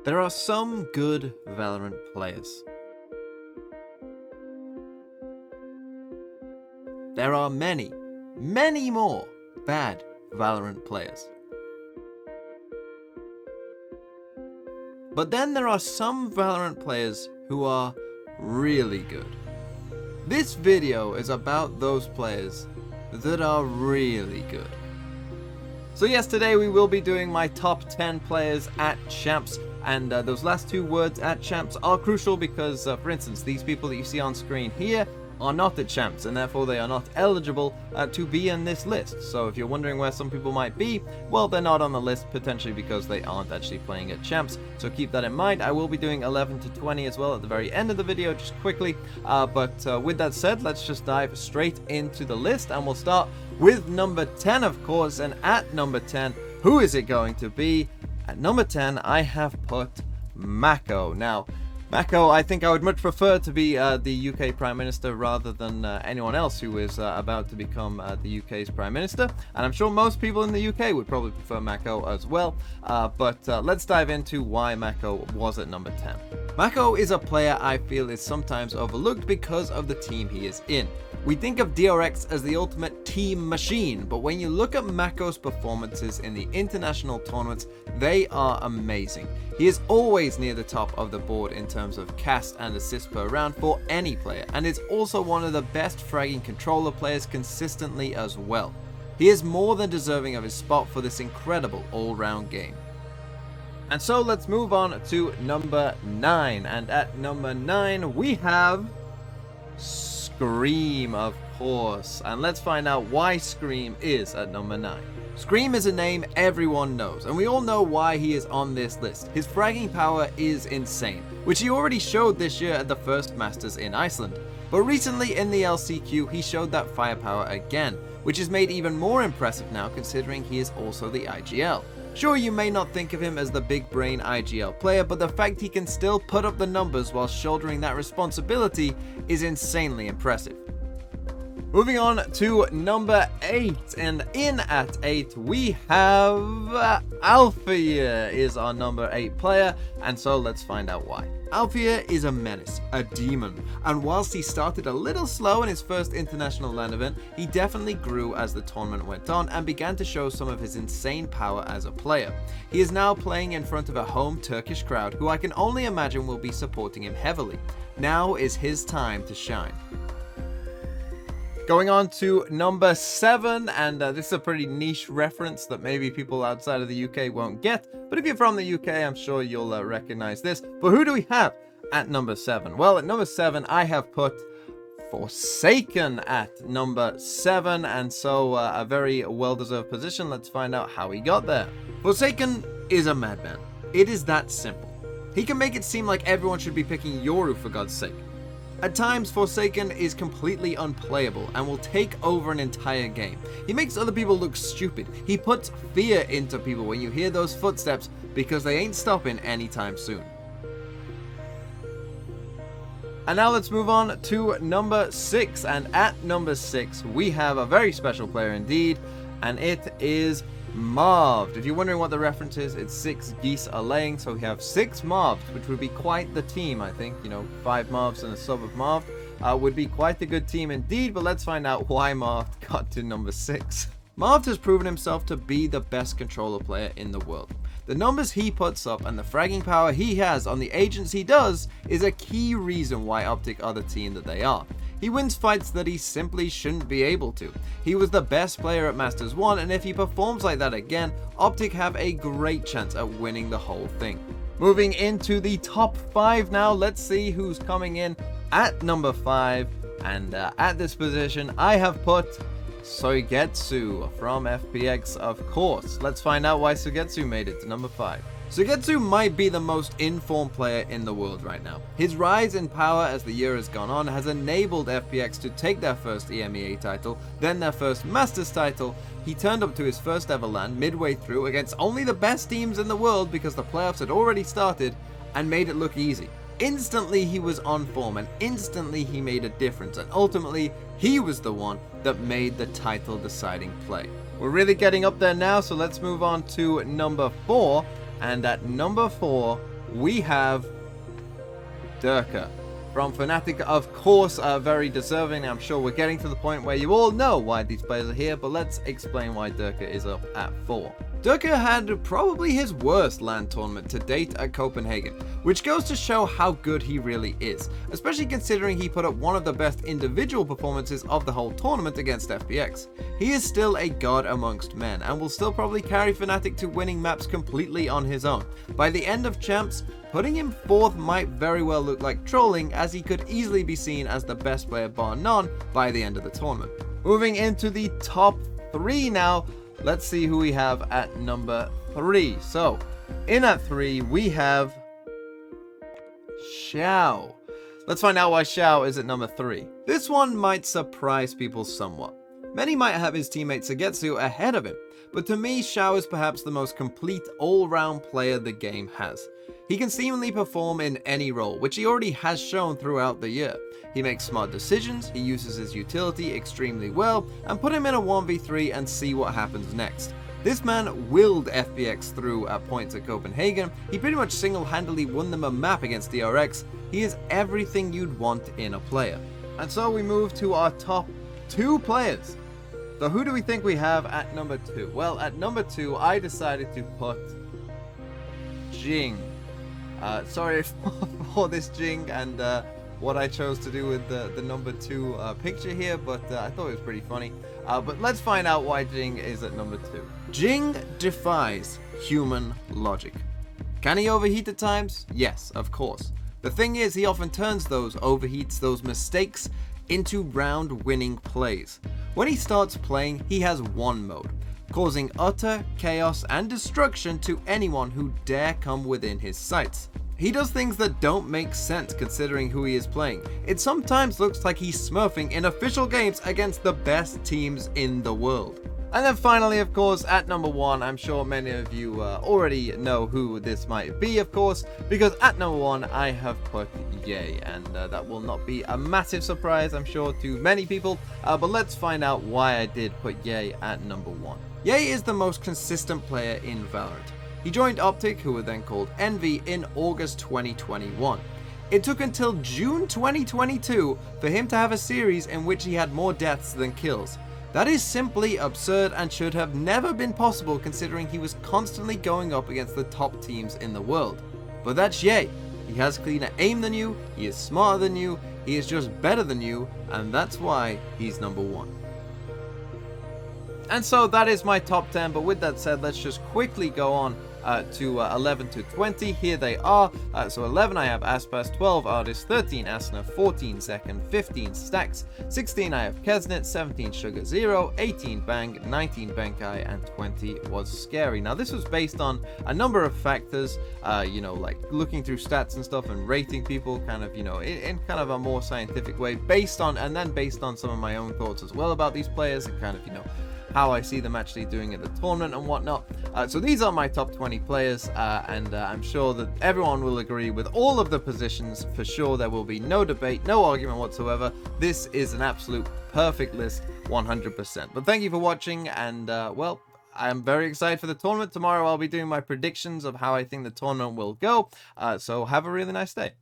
There are some good Valorant players. There are many, many more bad Valorant players. But then there are some Valorant players who are really good. This video is about those players that are really good. So yes, today we will be doing my top 10 players at Champs, and those last two words, at Champs, are crucial because, for instance, these people that you see on screen here are not at Champs, and therefore they are not eligible to be in this list. So if you're wondering where some people might be, well, they're not on the list, potentially because they aren't actually playing at Champs. So keep that in mind. I will be doing 11 to 20 as well at the very end of the video, just quickly. But with that said, let's just dive straight into the list, and we'll start with number 10, of course. And at number 10, who is it going to be? At number 10, I have put Mako. Now, Mako, I think I would much prefer to be the UK Prime Minister rather than anyone else who is about to become the UK's Prime Minister. And I'm sure most people in the UK would probably prefer Mako as well. But let's dive into why Mako was at number 10. Mako is a player I feel is sometimes overlooked because of the team he is in. We think of DRX as the ultimate team machine, but when you look at Mako's performances in the international tournaments, they are amazing. He is always near the top of the board in terms of cast and assist per round for any player, and is also one of the best fragging controller players consistently as well. He is more than deserving of his spot for this incredible all-round game. And so let's move on to number 9, and at number 9 we have Scream, of course, and let's find out why Scream is at number 9. Scream is a name everyone knows, and we all know why he is on this list. His fragging power is insane, which he already showed this year at the first Masters in Iceland. But recently in the LCQ, he showed that firepower again, which is made even more impressive now considering he is also the IGL. Sure, you may not think of him as the big brain IGL player, but the fact he can still put up the numbers while shouldering that responsibility is insanely impressive. Moving on to number 8, and in at 8 we have Alfia is our number 8 player, and so let's find out why. Alfia is a menace, a demon, and whilst he started a little slow in his first international LAN event, he definitely grew as the tournament went on and began to show some of his insane power as a player. He is now playing in front of a home Turkish crowd who I can only imagine will be supporting him heavily. Now is his time to shine. Going on to number 7, and this is a pretty niche reference that maybe people outside of the UK won't get, but if you're from the UK, I'm sure you'll recognize this. But who do we have at number 7? Well, at number 7, I have put Forsaken at number 7, and so a very well-deserved position. Let's find out how he got there. Forsaken is a madman. It is that simple. He can make it seem like everyone should be picking Yoru for God's sake. At times, Forsaken is completely unplayable and will take over an entire game. He makes other people look stupid. He puts fear into people when you hear those footsteps because they ain't stopping anytime soon. And now let's move on to number 6, and at number 6 we have a very special player indeed, and it is Marved. If you're wondering what the reference is, it's 6 geese are laying, so we have 6 Marved, which would be quite the team, I think. You know, 5 Marvs and a sub of Marved would be quite a good team indeed, but let's find out why Marved got to number 6. Marved has proven himself to be the best controller player in the world. The numbers he puts up and the fragging power he has on the agents he does is a key reason why Optic are the team that they are. He wins fights that he simply shouldn't be able to. He was the best player at Masters 1, and if he performs like that again, Optic have a great chance at winning the whole thing. Moving into the top 5 now, let's see who's coming in at number 5, and at this position I have put Soigetsu from FPX, of course. Let's find out why Soigetsu made it to number 5. Soigetsu might be the most informed player in the world right now. His rise in power as the year has gone on has enabled FPX to take their first EMEA title, then their first Masters title. He turned up to his first ever LAN midway through against only the best teams in the world because the playoffs had already started, and made it look easy. Instantly he was on form, and instantly he made a difference, and ultimately he was the one that made the title deciding play. We're really getting up there now, so let's move on to number 4. And at number 4 we have Durka from Fnatic, of course, very deserving. I'm sure we're getting to the point where you all know why these players are here, but let's explain why Durka is up at 4. Durka had probably his worst LAN tournament to date at Copenhagen, which goes to show how good he really is, especially considering he put up one of the best individual performances of the whole tournament against FPX. He is still a god amongst men, and will still probably carry Fnatic to winning maps completely on his own. By the end of Champs, putting him 4th might very well look like trolling, as he could easily be seen as the best player bar none by the end of the tournament. Moving into the top 3 now, let's see who we have at number 3. So, in at 3, we have Xiao. Let's find out why Xiao is at number 3. This one might surprise people somewhat. Many might have his teammate Sugetsu ahead of him, but to me, Xiao is perhaps the most complete all-round player the game has. He can seemingly perform in any role, which he already has shown throughout the year. He makes smart decisions, he uses his utility extremely well, and put him in a 1v3 and see what happens next. This man willed FPX through at points at Copenhagen. He pretty much single-handedly won them a map against DRX. He is everything you'd want in a player. And so we move to our top 2 players. So who do we think we have at number 2? Well, at number 2, I decided to put Jing. Sorry for this Jing and what I chose to do with the number 2 picture here, but I thought it was pretty funny. But let's find out why Jing is at number 2. Jing defies human logic. Can he overheat at times? Yes, of course. The thing is, he often turns those overheats, those mistakes, into round-winning plays. When he starts playing, he has one mode, causing utter chaos and destruction to anyone who dare come within his sights. He does things that don't make sense considering who he is playing. It sometimes looks like he's smurfing in official games against the best teams in the world. And then finally, of course, at number 1, I'm sure many of you already know who this might be, of course, because at number 1, I have put Ye, and that will not be a massive surprise, I'm sure, to many people, but let's find out why I did put Ye at number 1. Ye is the most consistent player in Valorant. He joined Optic, who were then called Envy, in August 2021. It took until June 2022 for him to have a series in which he had more deaths than kills. That is simply absurd and should have never been possible considering he was constantly going up against the top teams in the world. But that's Ye. He has cleaner aim than you, he is smarter than you, he is just better than you, and that's why he's number 1. And so that is my top 10, but with that said, let's just quickly go on to 11 to 20. Here they are. So 11 I have Aspas, 12 Artist, 13 Asna, 14 Second, 15 Stacks, 16 I have Kesnet, 17 Sugar Zero, 18 Bang, 19 Benkai, and 20 was Scary. Now this was based on a number of factors, you know, like looking through stats and stuff and rating people kind of, you know, in kind of a more scientific way, based on some of my own thoughts as well about these players and kind of, you know, how I see them actually doing at the tournament and whatnot. So these are my top 20 players, and I'm sure that everyone will agree with all of the positions. For sure, there will be no debate, no argument whatsoever. This is an absolute perfect list, 100%. But thank you for watching, and well, I'm very excited for the tournament. Tomorrow I'll be doing my predictions of how I think the tournament will go. So have a really nice day.